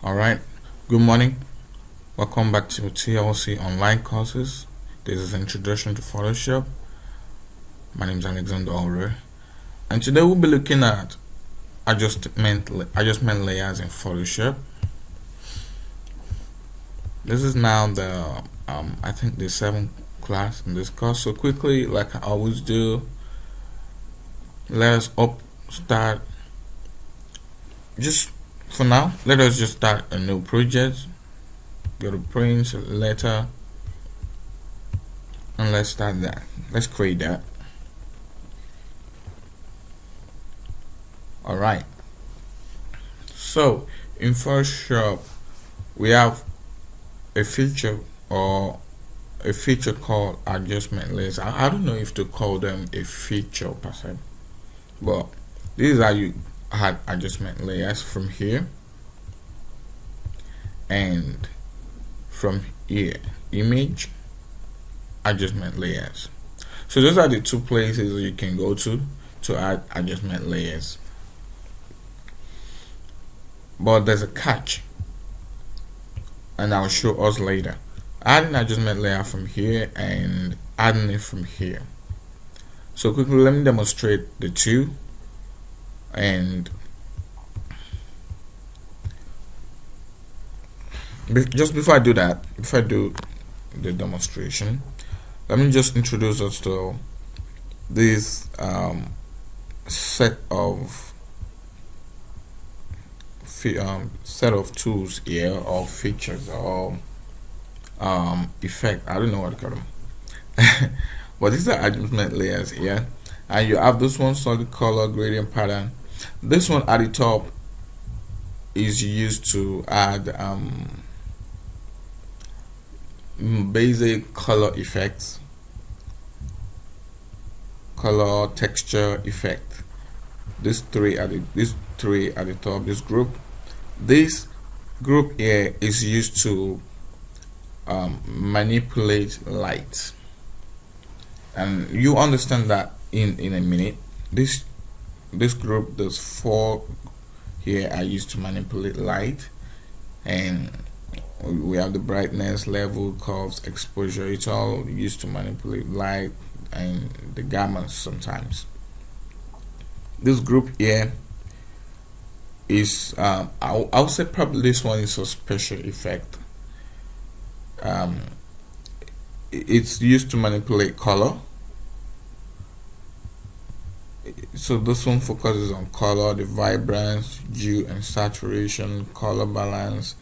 Alright, good morning. Welcome back to TLC online courses. This is Introduction to Photoshop. My name is Alexander Ulrich, and today we'll be looking at adjustment layers in Photoshop. This is now the I think the 7th class in this course. So quickly, like I always do, let us start. Just for now, let us just start a new project. Go to print, letter, and let's start that. Let's create that. Alright, so in Photoshop we have a feature called adjustment layers. I don't know if to call them a feature per se, but this is how you add adjustment layers from here and from here, image, adjustment layers. So those are the two places you can go to add adjustment layers. But there's a catch, and I'll show us later. Adding adjustment layer from here and adding it from here. So quickly, let me demonstrate the two. And just before I do that, before I do the demonstration, let me just introduce us to this set of tools here, or features, or effect. I don't know what to call them. But these are adjustment layers here, and you have this one, solid color, gradient pattern. This one at the top is used to add basic color effects, color texture effect. These three at the top. This group here is used to manipulate light, and you understand that in a minute. This group, those four here, are used to manipulate light, and we have the brightness, level, curves, exposure. It's all used to manipulate light, and the gamma sometimes. This group here is I'll say probably this one is a special effect. It's used to manipulate color. So this one focuses on color, the vibrance, hue and saturation, color balance,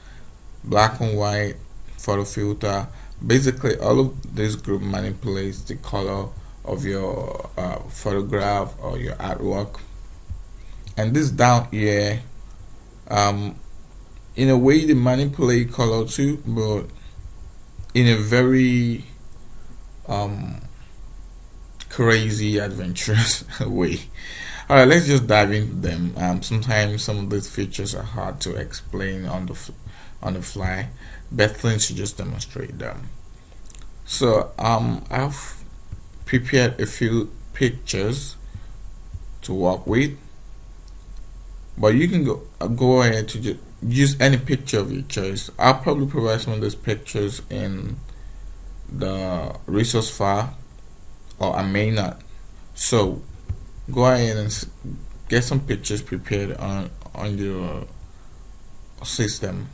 black and white, photo filter. Basically, all of this group manipulates the color of your photograph or your artwork. And this down here, in a way they manipulate color too, but in a very crazy, adventurous way. Alright, let's just dive into them. Sometimes some of these features are hard to explain on the fly. Best thing to just demonstrate them. So I've prepared a few pictures to work with, but you can go ahead to just use any picture of your choice. I'll probably provide some of these pictures in the resource file, or I may not. So go ahead and get some pictures prepared on your system,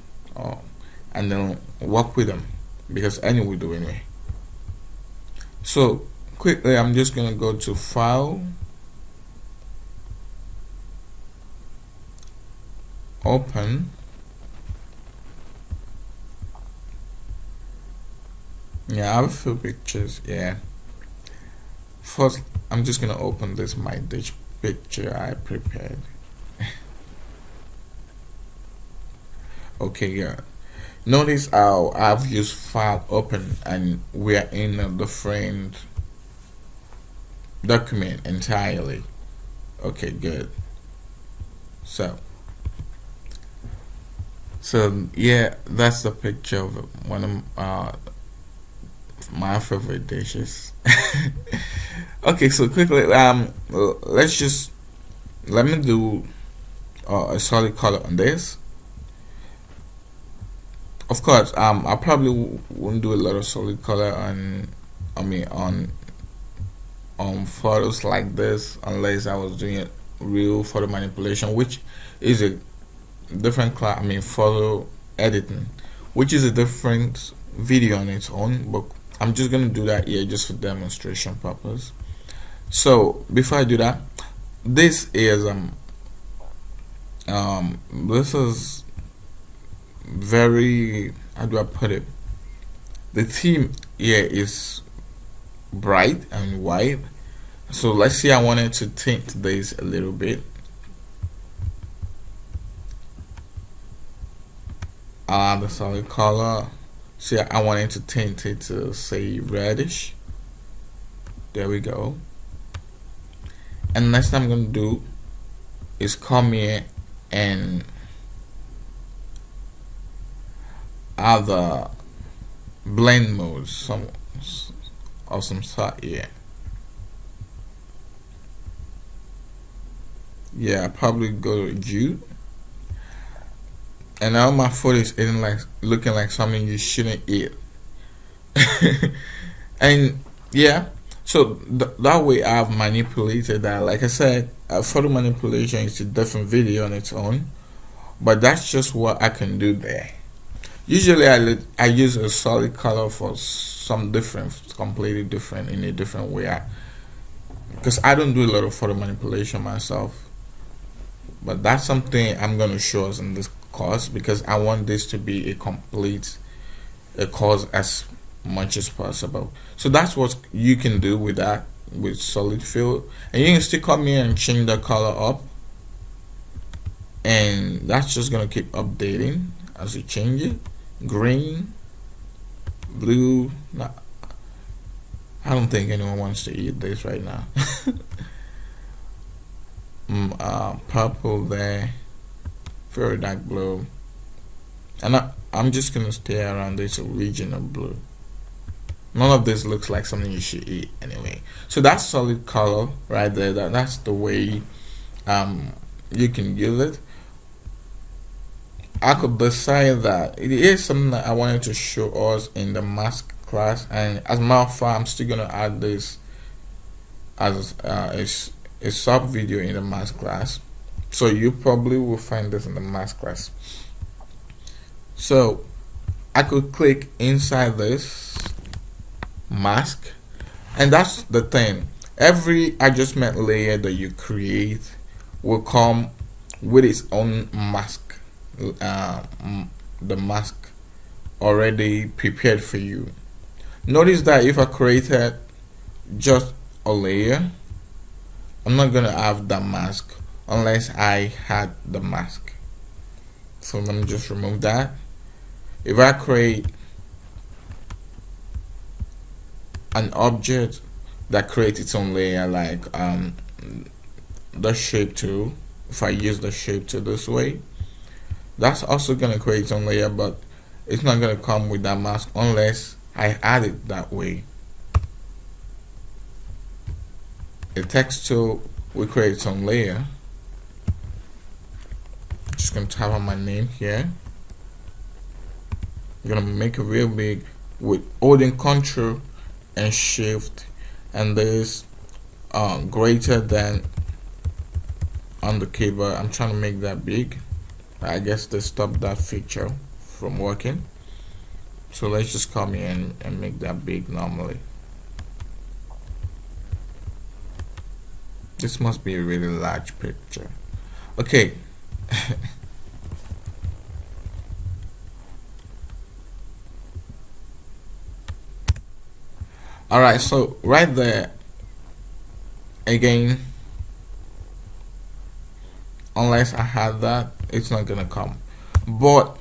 and then work with them, because any will do anyway. So quickly, I'm just gonna go to File, Open. Yeah, I have a few pictures. Yeah. First, I'm just gonna open this my dish picture I prepared. Okay, yeah. Notice how I've used File, Open, and we are in a different document entirely. Okay, good. So yeah, that's the picture of one of my favorite dishes. Okay, so quickly, let me do a solid color on this. Of course, I probably wouldn't do a lot of solid color on, I mean, on photos like this unless I was doing it real photo manipulation, which is a different class. I mean, photo editing, which is a different video on its own. But I'm just gonna do that here just for demonstration purpose. So before I do that, this is this is very, how do I put it? The theme here is bright and white. So let's say I wanted to tint this a little bit. The solid color. See, I wanted to tint it to say reddish. There we go. And next thing I'm gonna do is come here and add the blend mode, some of some sort here. Yeah, I probably go to Hue. And now my photo is looking like something you shouldn't eat. And yeah, so that way I've manipulated that. Like I said, photo manipulation is a different video on its own, but that's just what I can do there. Usually I use a solid color for some different, completely different, in a different way, because I don't do a lot of photo manipulation myself. But that's something I'm going to show us in this course, because I want this to be a complete course as much as possible. So that's what you can do with that, with solid fill. And you can still come here and change the color up, and that's just going to keep updating as you change it. Green, blue. No, I don't think anyone wants to eat this right now. Purple there, very dark blue, and I'm just gonna stay around this region of blue. None of this looks like something you should eat anyway. So that's solid color right there. That's the way you can use it. I could decide that it is something that I wanted to show us in the mask class, and as a matter of fact, I'm still gonna add this as a sub video in the mask class. So you probably will find this in the mask class. So I could click inside this mask, and that's the thing. Every adjustment layer that you create will come with its own mask. The mask already prepared for you. Notice that if I created just a layer, I'm not gonna have that mask unless I had the mask. So let me just remove that. If I create an object that creates its own layer, like the shape tool, if I use the shape tool this way, that's also gonna create its own layer, but it's not gonna come with that mask unless I add it that way. The text tool will create its own layer. Just gonna type on my name here. I'm gonna make it real big with holding Control and Shift, and this greater than on the keyboard. I'm trying to make that big. I guess they stopped that feature from working. So let's just come in and make that big normally. This must be a really large picture. Okay. Alright, so right there, again, unless I had that, it's not gonna come. But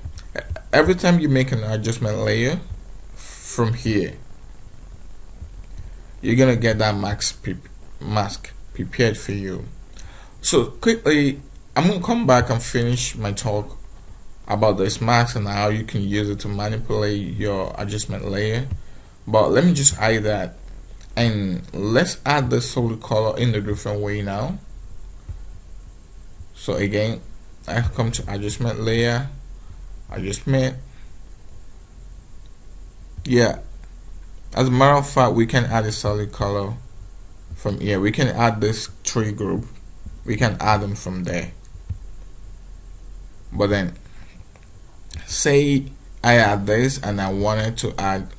every time you make an adjustment layer from here, you're gonna get that mask prepared for you. So quickly, I'm gonna come back and finish my talk about this mask and how you can use it to manipulate your adjustment layer. But let me just hide that, and let's add the solid color in a different way now. So again, I come to adjustment layer, adjustment, Yeah, as a matter of fact, we can add a solid color from here. We can add this tree group, we can add them from there. But then say I add this and I wanted to add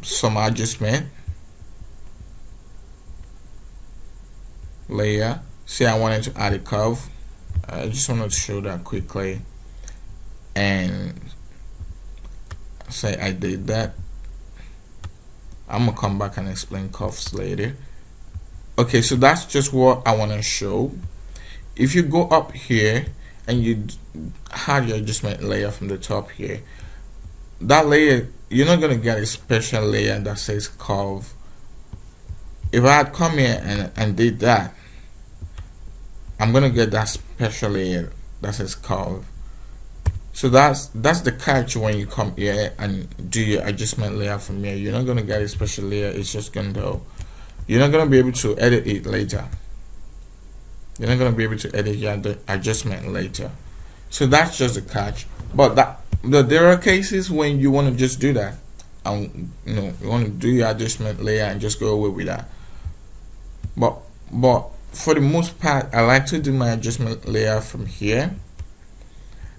some adjustment layer. Say I wanted to add a curve. I just wanted to show that quickly, and say I did that. I'm gonna come back and explain curves later. Okay, so that's just what I want to show. If you go up here and you have your adjustment layer from the top here, that layer, you're not gonna get a special layer that says curve. If I had come here and did that, I'm gonna get that special layer that says curve. So that's the catch when you come here and do your adjustment layer from here. You're not gonna get a special layer. It's just gonna, you're not gonna be able to edit it later. You're not gonna be able to edit your adjustment later. So that's just the catch. But there are cases when you want to just do that, and you want to do your adjustment layer and just go away with that. But for the most part, I like to do my adjustment layer from here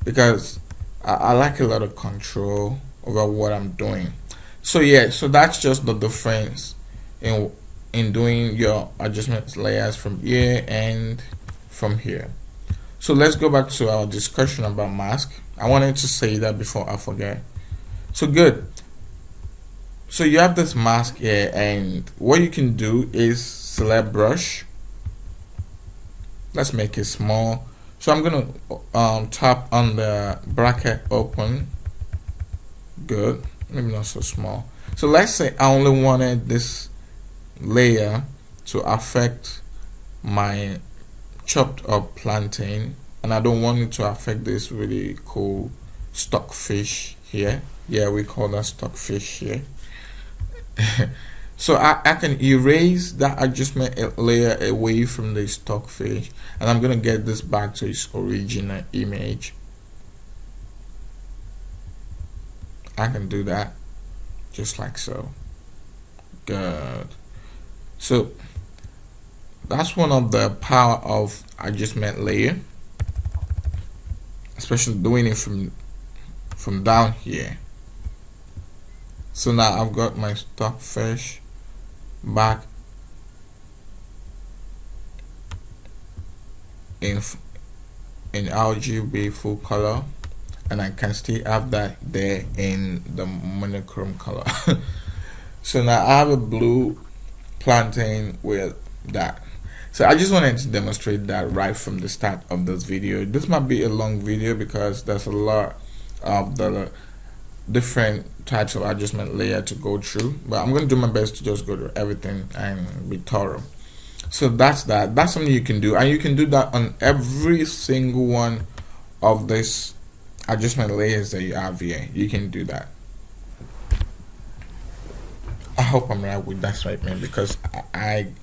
because I like a lot of control over what I'm doing. So yeah, so that's just the difference in doing your adjustment layers from here and from here. So let's go back to our discussion about mask. I wanted to say that before I forget. So good. So you have this mask here, and what you can do is select brush. Let's make it small. So I'm gonna tap on the bracket open. Good. Maybe not so small. So let's say I only wanted this layer to affect my chopped up plantain, and I don't want it to affect this really cool stockfish here. Yeah, we call that stockfish here. So I can erase that adjustment layer away from the stockfish, and I'm gonna get this back to its original image. I can do that just like so. Good. So that's one of the power of adjustment layer, especially doing it from down here. So now I've got my stockfish back in RGB full color, and I can still have that there in the monochrome color. So now I have a blue plantain with that. So I just wanted to demonstrate that right from the start of this video. This might be a long video because there's a lot of the different types of adjustment layer to go through, but I'm going to do my best to just go through everything and be thorough. So that's something you can do, and you can do that on every single one of this adjustment layers that you have here. You can do that. I hope I'm right with that statement, because I'm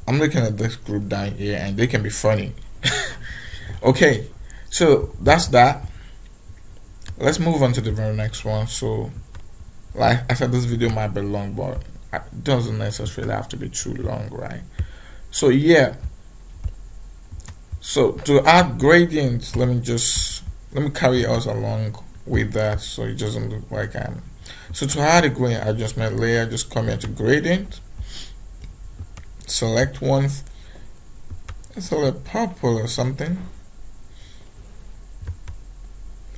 looking at this group down here and they can be funny. Okay, so that's that. Let's move on to the very next one. So like I said, this video might be long, but it doesn't necessarily have to be too long, right? So yeah, so to add gradients, let me carry us along with that so it doesn't look like I'm. So to add a gradient adjustment layer, just come here to gradient, select one, select purple or something.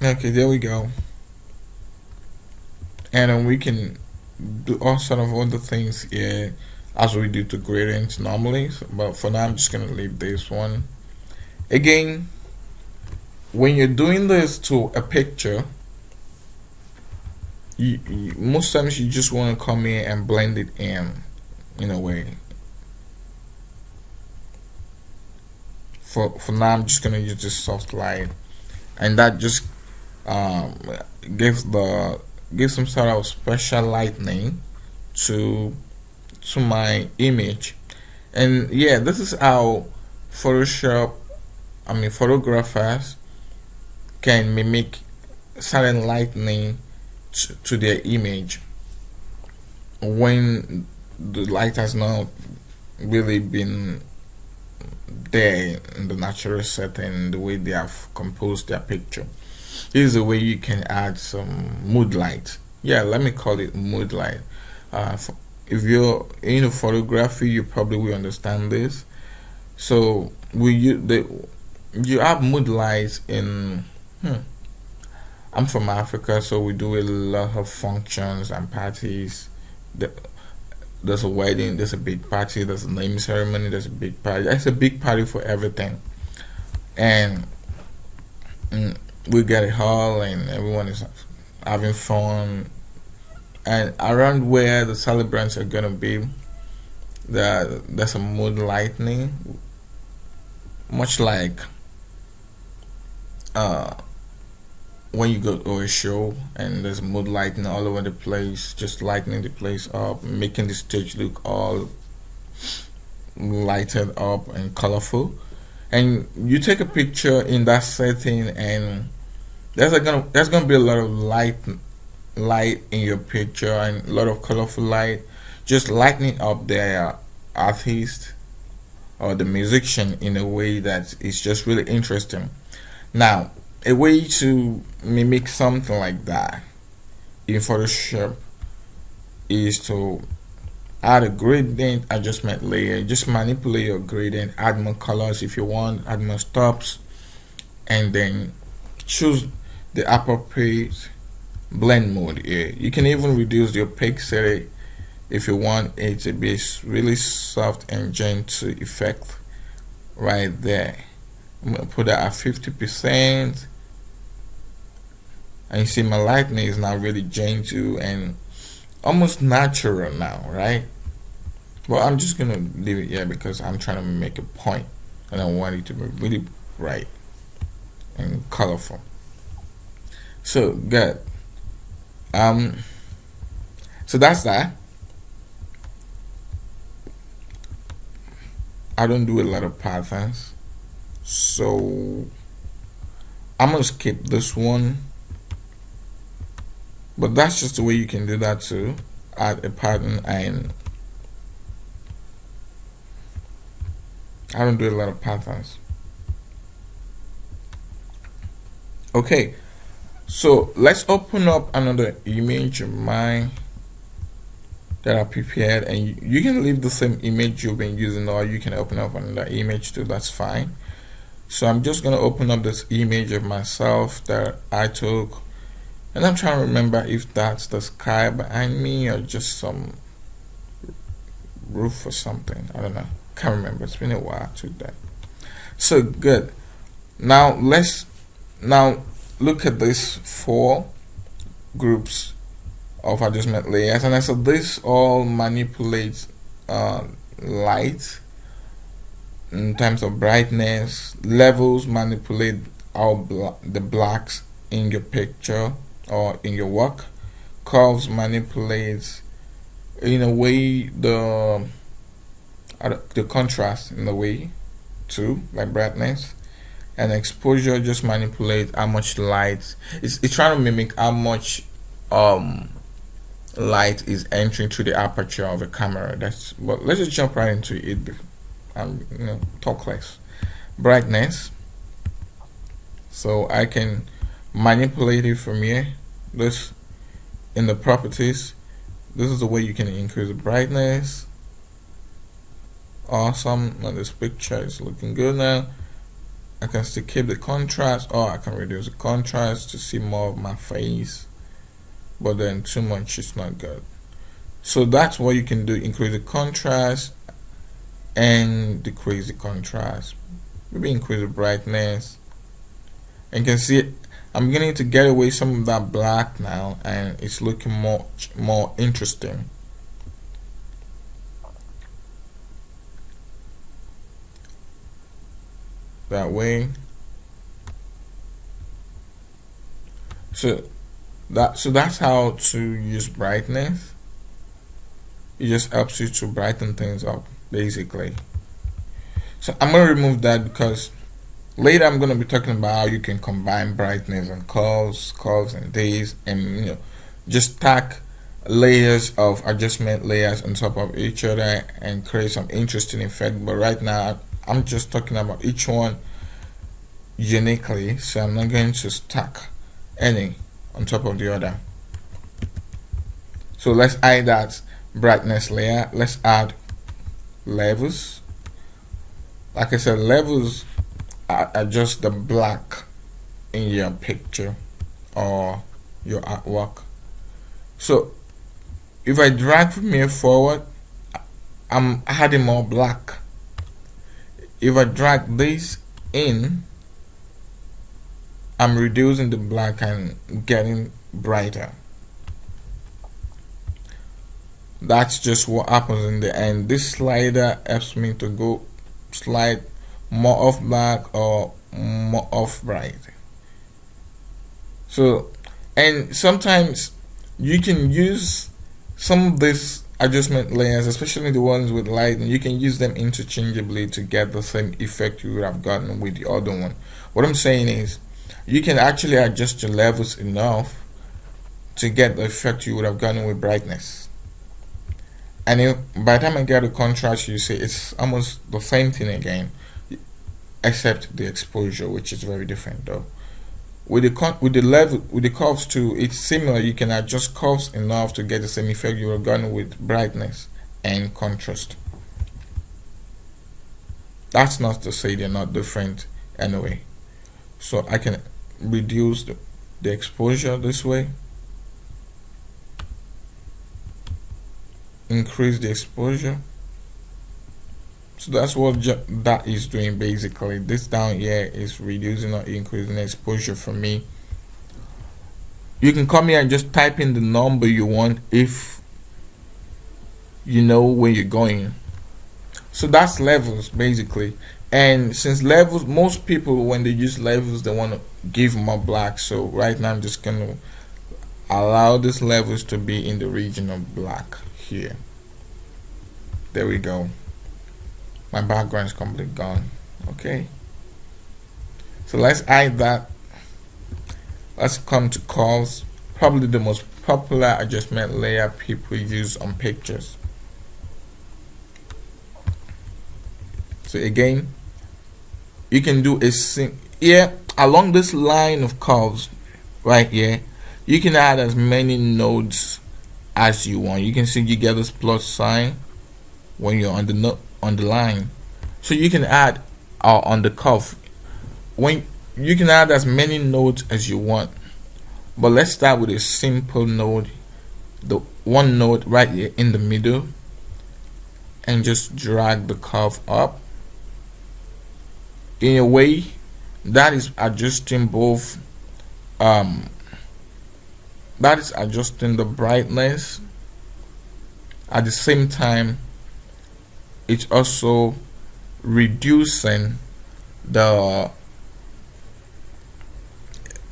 Okay, there we go. And then we can do all sort of other things here as we do to gradients normally. But for now, I'm just gonna leave this one. Again, when you're doing this to a picture, most times you just want to come in and blend it in a way. For now, I'm just gonna use this soft light, and that just gives some sort of special lightning to my image. And yeah, this is how photographers can mimic certain lightning to their image when the light has not really been there in the natural setting, the way they have composed their picture. This is a way you can add some mood light. Yeah, let me call it mood light. If you're into photography, you probably will understand this. So you have mood lights in. I'm from Africa, so we do a lot of functions and parties. There's a wedding, there's a big party, there's a name ceremony, there's a big party. It's a big party for everything, and we get a hall, and everyone is having fun. And around where the celebrants are gonna be, there's a mood lightning, much like uh when you go to a show and there's mood lighting all over the place, just lighting the place up, making the stage look all lighted up and colorful. And you take a picture in that setting, and there's gonna be a lot of light in your picture and a lot of colorful light, just lighting up the artist or the musician in a way that is just really interesting. Now, a way to mimic something like that in Photoshop is to add a gradient adjustment layer. Just manipulate your gradient, add more colors if you want, add more stops, and then choose the appropriate blend mode here. You can even reduce the opacity if you want it to be really soft and gentle effect right there. I'm gonna put that at 50%, and you see my lightning is now really gentle and almost natural now, right? Well, I'm just gonna leave it here because I'm trying to make a point and I want it to be really bright and colorful. So good. So that's that. I don't do a lot of patterns, so I'm gonna skip this one. But that's just the way you can do that too. Add a pattern, and I don't do a lot of patterns. Okay, so let's open up another image of mine that I prepared, and you can leave the same image you've been using, or you can open up another image too, that's fine. So I'm just gonna open up this image of myself that I took, and I'm trying to remember if that's the sky behind me or just some roof or something. I don't know, can't remember, it's been a while to that. So good. Now let's look at these 4 groups of adjustment layers, and I said this all manipulates light in terms of brightness. Levels manipulate the blacks in your picture or in your work. Curves manipulates in a way the contrast in a way too, like brightness. And exposure just manipulates how much light it's trying to mimic how much light is entering through the aperture of a camera. But let's just jump right into it and talk less. Brightness, so I can manipulate it from here. This in the properties, this is the way you can increase the brightness. Awesome. Now this picture is looking good. Now I can still keep the contrast, or I can reduce the contrast to see more of my face, but then too much is not good. So that's what you can do: increase the contrast and decrease the contrast. Maybe increase the brightness, and you can see I'm beginning to get away some of that black now, and it's looking much more interesting. That way. So that's how to use brightness. It just helps you to brighten things up, basically. So I'm gonna remove that because later I'm gonna be talking about how you can combine brightness and curves and days, and just stack layers of adjustment layers on top of each other and create some interesting effect. But right now I'm just talking about each one uniquely, so I'm not going to stack any on top of the other. So let's add that brightness layer. Let's add levels. Like I said, levels are just the black in your picture or your artwork. So if I drag from here forward, I'm adding more black. If I drag this in, I'm reducing the black and getting brighter. That's just what happens in the end. This slider helps me to go slide more off black or more off bright. So, and sometimes you can use some of these adjustment layers, especially the ones with lighting, you can use them interchangeably to get the same effect you would have gotten with the other one. What I'm saying is, you can actually adjust your levels enough to get the effect you would have gotten with brightness. And if, by the time I get a contrast, you see it's almost the same thing again, except the exposure, which is very different though. With the curves too, it's similar. You can adjust curves enough to get the same effect you would have gotten with brightness and contrast. That's not to say they're not different anyway. So I can reduce the exposure this way, increase the exposure. So that's what that is doing basically. This down here is reducing or increasing the exposure for me. You can come here and just type in the number you want if you know where you're going. So that's levels basically. And since levels, most people when they use levels they want to give more black. So right now I'm just gonna allow these levels to be in the region of black here. There we go. My background is completely gone. Okay, so let's add that. Let's come to curves, probably the most popular adjustment layer people use on pictures. So again, you can do a here along this line of curves right here, you can add as many nodes as you want. You can see you get this plus sign when you're on the line, so you can add on the curve when you can add as many nodes as you want. But let's start with a simple node, the one node right here in the middle, and just drag the curve up in a way that is adjusting both that is adjusting the brightness. At the same time, it's also reducing the,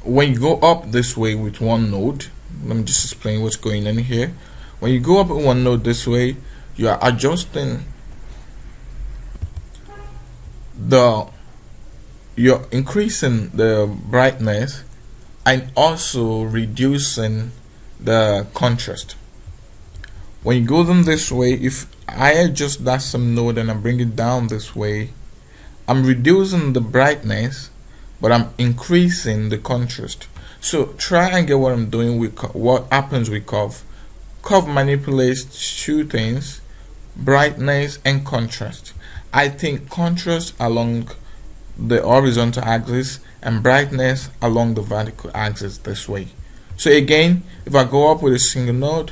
when you go up this way with one node, let me just explain what's going on here. When you go up with one node this way, you are adjusting you're increasing the brightness and also reducing the contrast. When you go down this way, if I adjust that same node and I bring it down this way, I'm reducing the brightness, but I'm increasing the contrast. So try and get what I'm doing with what happens with curve. Curve manipulates two things: brightness and contrast. I think contrast along the horizontal axis and brightness along the vertical axis this way. So again, if I go up with a single node,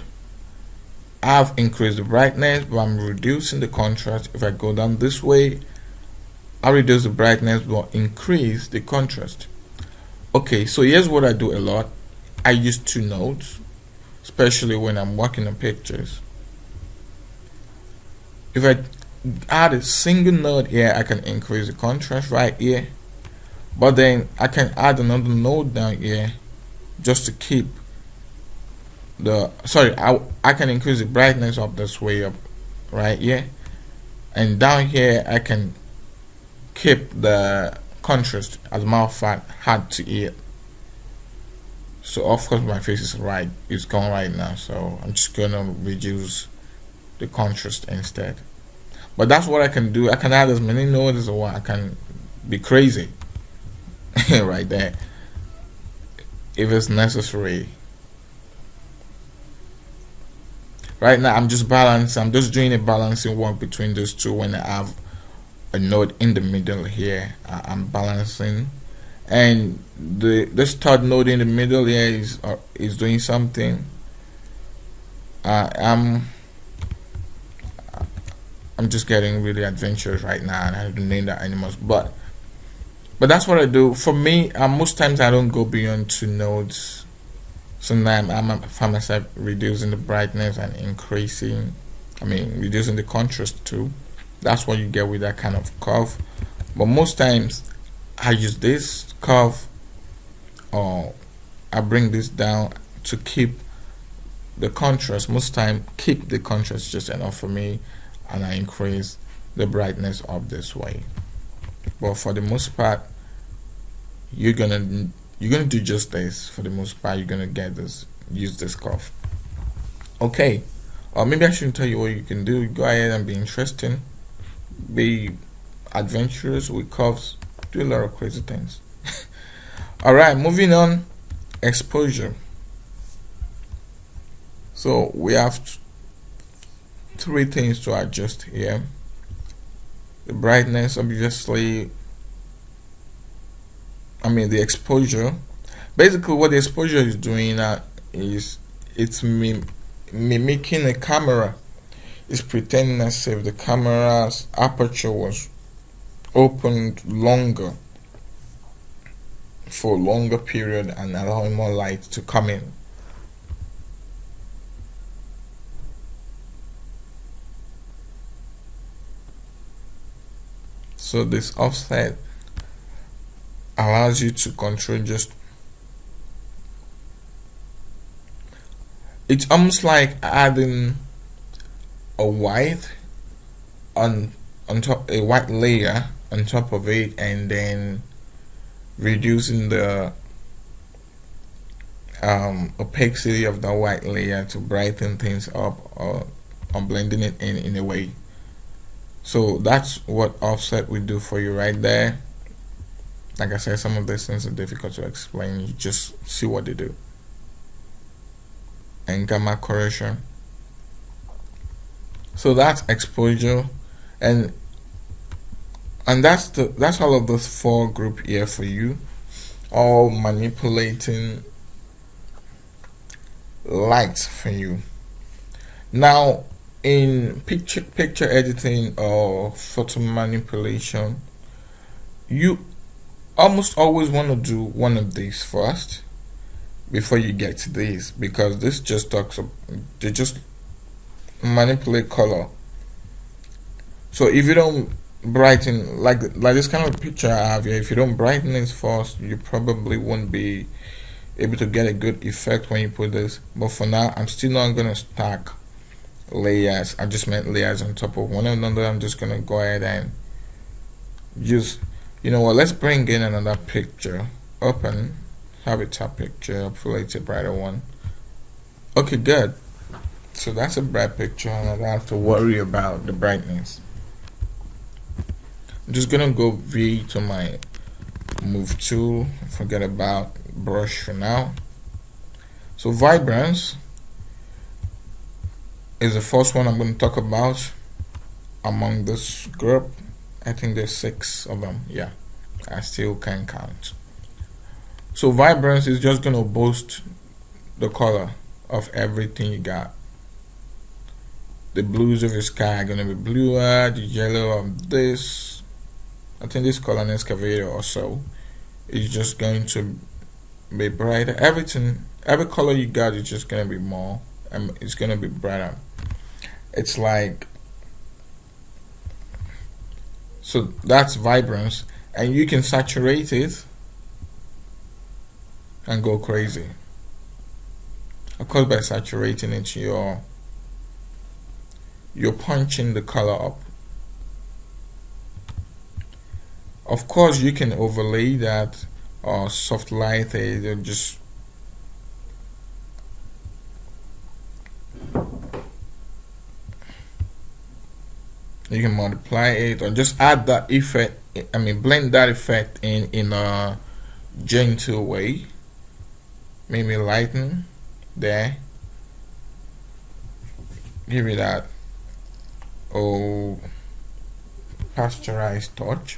I've increased the brightness, but I'm reducing the contrast. If I go down this way, I reduce the brightness but increase the contrast. Okay, so here's what I do a lot. I use two nodes, especially when I'm working on pictures. If I add a single node here, I can increase the contrast right here, but then I can add another node down here just to keep the, I can increase the brightness up this way up right here, and down here I can keep the contrast, as a matter of fact, hard to eat. So of course my face is right, it's gone right now, so I'm just gonna reduce the contrast instead. But that's what I can do. I can add as many nodes as I want. I can be crazy right there if it's necessary. Right now I'm just balancing, I'm just doing a balancing work between those two. When I have a node in the middle here, I'm balancing, and this third node in the middle here is doing something. I'm just getting really adventurous right now, and I don't name that anymore. But that's what I do. For me, most times I don't go beyond 2 nodes. Sometimes I find myself reducing the brightness and reducing the contrast too. That's what you get with that kind of curve. But most times I use this curve, or I bring this down to keep the contrast. Most time keep the contrast just enough for me, and I increase the brightness up this way. But for the most part, you're gonna do just this. For the most part, you're gonna use this curve. Okay, or maybe I shouldn't tell you what you can do. Go ahead and be interesting, be adventurous with curves, do a lot of crazy things. Alright, moving on. Exposure. So we have 3 things to adjust here. The brightness, obviously, the exposure. Basically what the exposure is doing is it's mimicking a camera. It's pretending as if the camera's aperture was opened longer, for a longer period, and allowing more light to come in. So this offset allows you to control it's almost like adding a white on top, a white layer on top of it, and then reducing the opacity of the white layer to brighten things up, or blending it in a way. So that's what offset will do for you right there. Like I said, some of these things are difficult to explain. You just see what they do. And gamma correction. So that's exposure, and that's all of those 4 group here for you, all manipulating light for you. Now in picture editing or photo manipulation, you almost always want to do one of these first before you get to these, because this just they just manipulate color. So if you don't brighten, like this kind of picture I have here, if you don't brighten this first, you probably won't be able to get a good effect when you put this. But for now, I'm still not going to stack layers. I just meant layers on top of one another. I'm just going to go ahead and just, you know what, let's bring in another picture. Open, have a top picture, hopefully it's a brighter one. Okay, good. So that's a bright picture, and I don't have to worry about the brightness. I'm just gonna go V to my move tool, forget about brush for now. So Vibrance is the first one I'm going to talk about among this group. I think there's 6 of them. Yeah, I still can count. So Vibrance is just going to boost the color of everything you got. The blues of your sky are going to be bluer, the yellow of this, I think this color, an excavator or so, is just going to be brighter. Every color you got is just going to be more, and it's going to be brighter. It's like, so that's Vibrance, and you can saturate it and go crazy. Of course, by saturating it, you're punching the color up. Of course, you can overlay that or soft light it, or just You can multiply it or just add that effect. I mean, blend that effect in a gentle way. Maybe lighten there. Give it that pasteurized touch.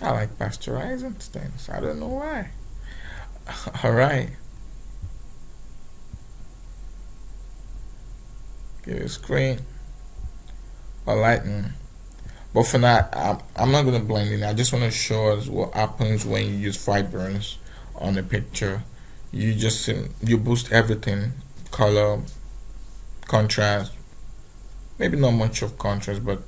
I like pasteurizing things. I don't know why. All right. Give it a screen or lighten. But for now, I'm not gonna blend in. I just want to show us what happens when you use Vibrance on a picture. You just you boost everything, color, contrast. Maybe not much of contrast, but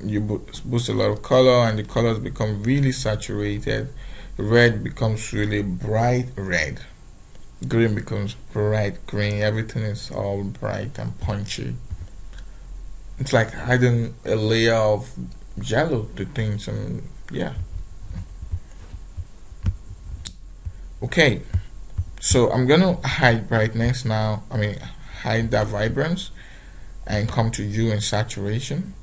you boost a lot of color, and the colors become really saturated. Red becomes really bright red. Green becomes bright green. Everything is all bright and punchy. It's like adding a layer of yellow to things, and yeah. Okay, so I'm gonna hide brightness now. I mean, hide that vibrance and come to Hue and Saturation.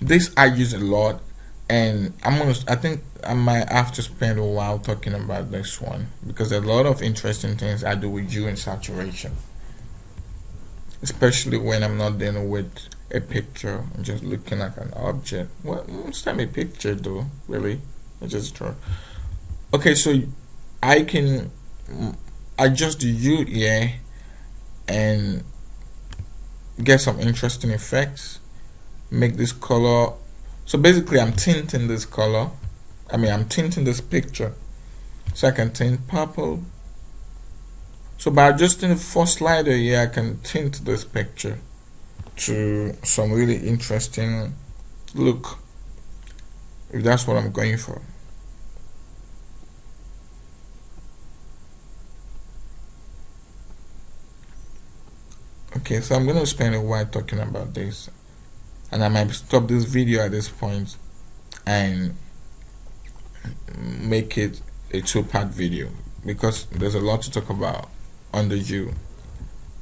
This I use a lot, and I think I might have to spend a while talking about this one because there are a lot of interesting things I do with Hue and Saturation, especially when I'm not dealing with a picture. I'm just looking at an object. Well, most time a picture though, really. I just draw. Okay, so I can adjust the hue here and get some interesting effects. Make this color. So basically, I'm tinting this color. I mean, I'm tinting this picture. So I can tint purple. So by adjusting the first slider here, I can tint this picture to some really interesting look, if that's what I'm going for. Okay, so I'm going to spend a while talking about this, and I might stop this video at this point and make it a two-part video because there's a lot to talk about under Hue.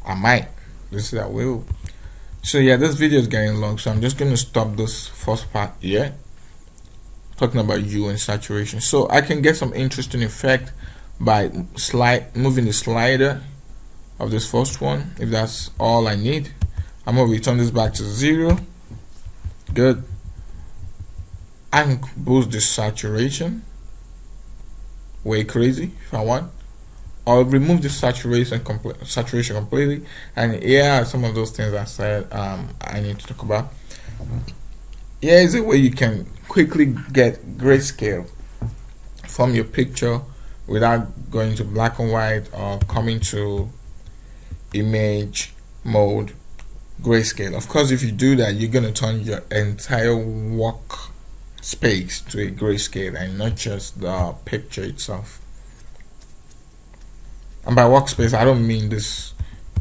I might. This is I will. So yeah, this video is getting long, so I'm just going to stop this first part here, talking about Hue and Saturation. So I can get some interesting effect by moving the slider of this first one. If that's all I need, I'm going to return this back to 0. Good. I can boost the saturation way crazy if I want. I'll remove the saturation completely, and here are some of those things I said I need to talk about. Here is a way you can quickly get grayscale from your picture without going to black and white or coming to image mode grayscale. Of course, if you do that, you're going to turn your entire work space to a grayscale and not just the picture itself. And by workspace, I don't mean this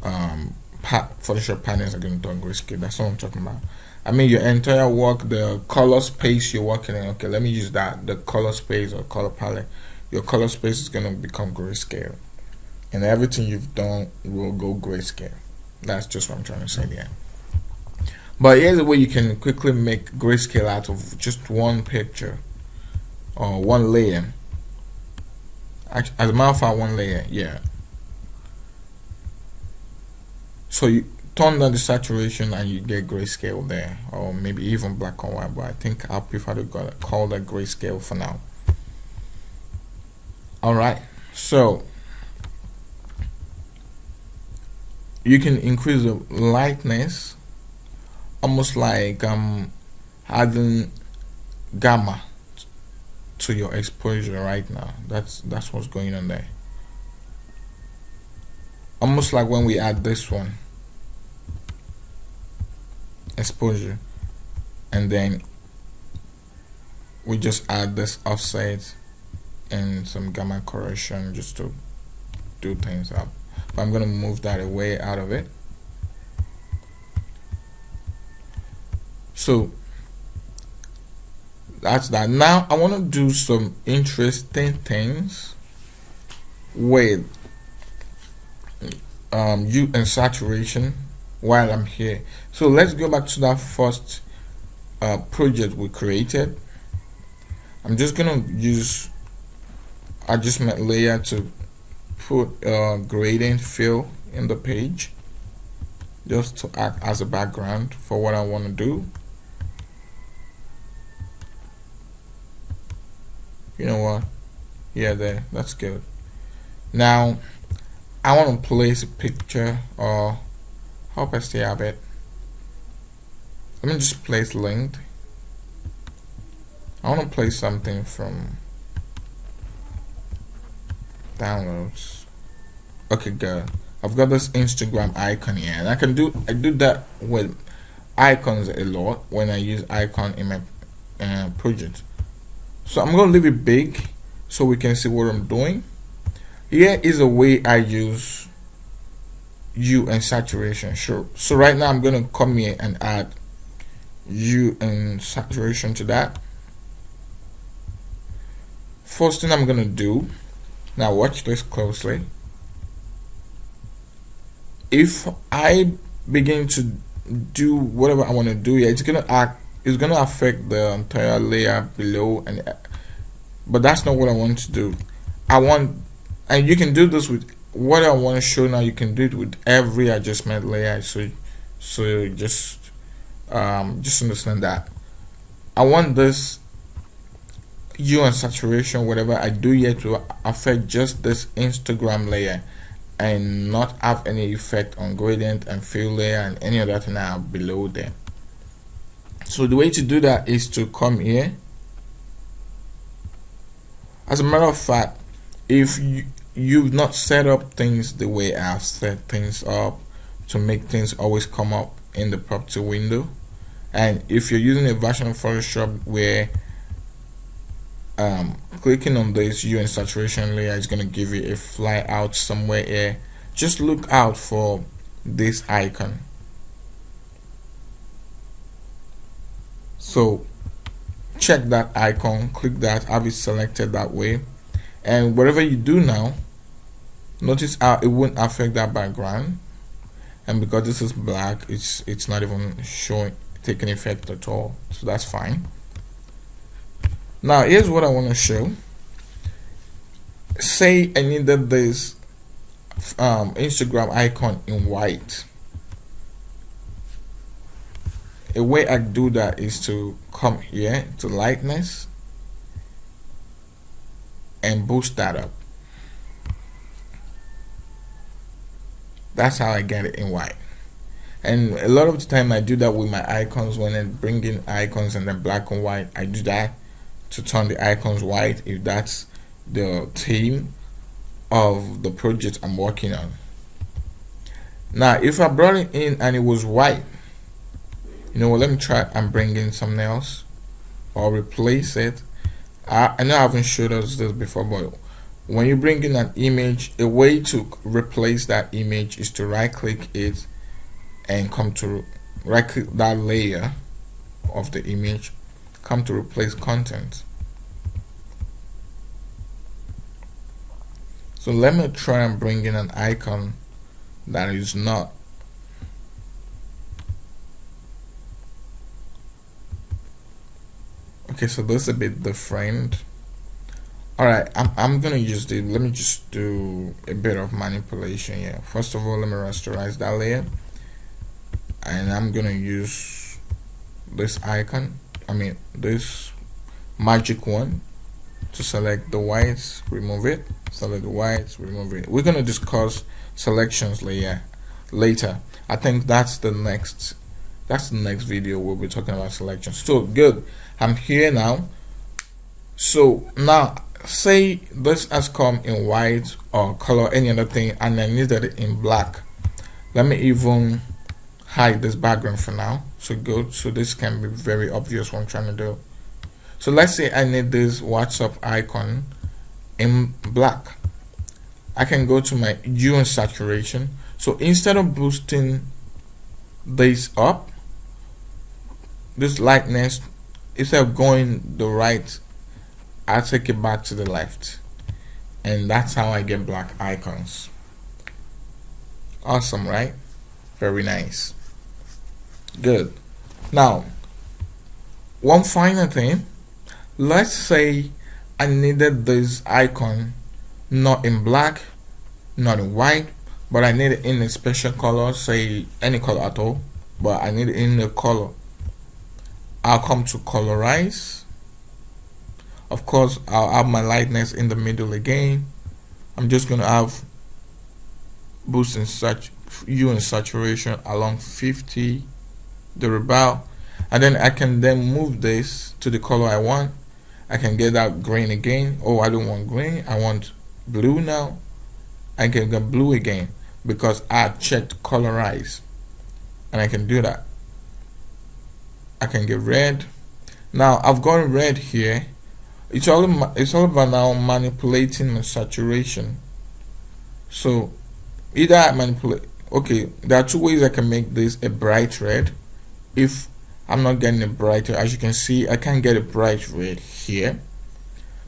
Photoshop panels are going to turn grayscale. That's what I'm talking about. I mean your entire work, the color space you're working in. Okay, let me use that. The color space or color palette. Your color space is going to become grayscale, and everything you've done will go grayscale. That's just what I'm trying to say there. But here's a way you can quickly make grayscale out of just one picture or one layer. As a matter of fact, one layer, yeah. So you turn down the saturation and you get grayscale there, or maybe even black and white, but I think I'll prefer to call that grayscale for now. Alright, so you can increase the lightness, almost like adding gamma to your exposure right now. That's what's going on there. Almost like when we add this one, exposure, and then we just add this offset and some gamma correction just to do things up. But I'm gonna move that away out of it. So that's that. Now I want to do some interesting things with Hue and Saturation while I'm here. So let's go back to that first project we created. I'm just gonna use adjustment layer to put gradient fill in the page, just to act as a background for what I want to do. You know what? Yeah, there. That's good. Now I want to place a picture, or hope I still have it. Let me just place linked. I want to place something from downloads. Okay, good. I've got this Instagram icon here, and I do that with icons a lot when I use icon in my project. So I'm gonna leave it big so we can see what I'm doing. Here is a way I use hue and saturation. Sure. So right now I'm gonna come here and add hue and saturation to that. First thing I'm gonna do, now watch this closely. If I begin to do whatever I want to do here, it's gonna affect the entire layer below, but that's not what I want to do. And you can do this with what I want to show now. You can do it with every adjustment layer. So just understand that I want this hue and saturation, whatever I do here, to affect just this Instagram layer and not have any effect on gradient and fill layer and any other thing now below there. So the way to do that is to come here. As a matter of fact, if you've not set up things the way I've set things up to make things always come up in the property window, and if you're using a version of Photoshop where clicking on this hue and saturation layer is going to give you a fly out somewhere here, just look out for this icon. So check that icon, click that, have it selected that way, and whatever you do now, notice how it won't affect that background, and because this is black, it's not even taking effect at all, so that's fine. Now here's what I want to show. Say I needed this Instagram icon in white. A way I do that is to come here to lightness and boost that up. That's how I get it in white. And a lot of the time I do that with my icons. When I bring in icons and then black and white, I do that to turn the icons white if that's the theme of the project I'm working on. Now if I brought it in and it was white, you know what, let me try and bring in something else or replace it. I know I haven't showed us this before, but when you bring in an image, a way to replace that image is to right click it and come to right click that layer of the image, come to replace content. So let me try and bring in an icon that is not. Okay, so this is a bit different. Alright, I'm gonna use the, let me just do a bit of manipulation here. First of all, let me rasterize that layer, and I'm gonna use this icon, this magic one, to select the whites, remove it, select the whites, remove it. We're gonna discuss selections layer later. I think that's the next video. We'll be talking about selections. So good, I'm here now. So now say this has come in white or color, any other thing, and I needed it in black. Let me even hide this background for now. So good, so this can be very obvious what I'm trying to do. So let's say I need this WhatsApp icon in black. I can go to my hue and saturation. So instead of boosting this up, this lightness, instead of going the right, I take it back to the left, and that's how I get black icons. Awesome, right? Very nice. Good. Now, one final thing. Let's say I needed this icon not in black, not in white, but I need it in a special color, say any color at all, but I need it in the color. I'll come to Colorize. Of course, I'll have my lightness in the middle again. I'm just going to have boost in hue and saturation along 50, the about, and then I can then move this to the color I want. I can get that green again. Oh, I don't want green, I want blue now. I can get blue again because I checked Colorize, and I can do that. I can get red. Now I've got red here. It's all about now manipulating my saturation. So either I manipulate. Okay, there are two ways I can make this a bright red. If I'm not getting a brighter, as you can see, I can't get a bright red here.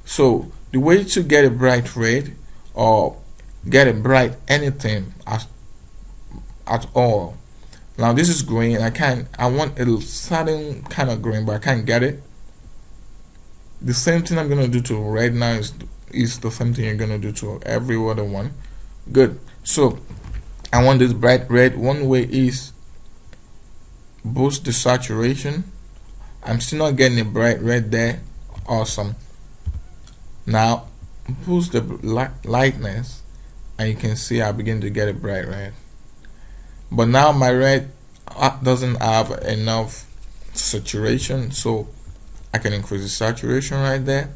So the way to get a bright red or get a bright anything at all. Now this is green. I want a certain kind of green, but I can't get it. The same thing I'm gonna do to red now is the same thing you're gonna do to every other one. Good. So I want this bright red. One way is boost the saturation. I'm still not getting a bright red there. Awesome. Now boost the lightness, and you can see I begin to get a bright red. But now my red doesn't have enough saturation, so I can increase the saturation right there,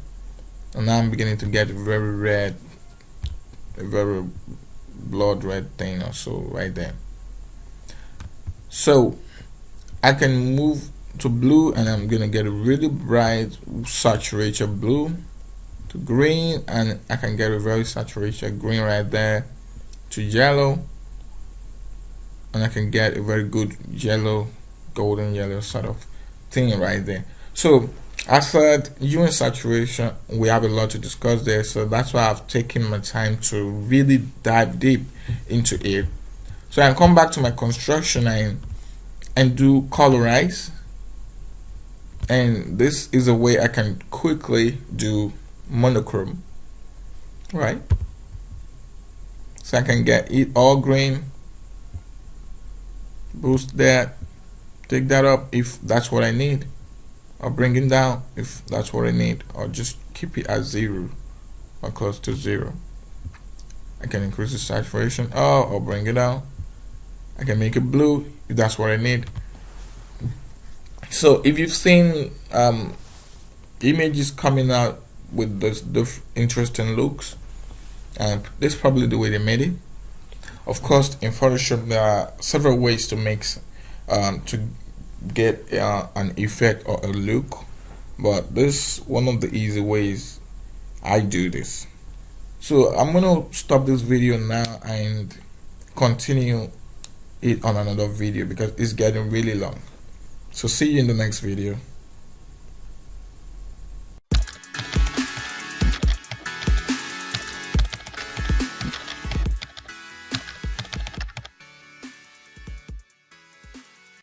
and now I'm beginning to get a very red, a very blood red thing or so right there. So I can move to blue, and I'm gonna get a really bright saturated blue to green, and I can get a very saturated green right there to yellow, and I can get a very good yellow, golden yellow sort of thing right there. So I said hue and saturation, we have a lot to discuss there, so that's why I've taken my time to really dive deep into it. So I come back to my construction and do Colorize, and this is a way I can quickly do monochrome, right? So I can get it all green, boost that, take that up if that's what I need, or bring it down if that's what I need, or just keep it at 0 or close to 0. I can increase the saturation or bring it down. I can make it blue if that's what I need. So if you've seen images coming out with those interesting looks, this is probably the way they made it. Of course, in Photoshop there are several ways to make to get an effect or a look, but this is one of the easy ways I do this. So I'm gonna stop this video now and continue it on another video because it's getting really long. So see you in the next video.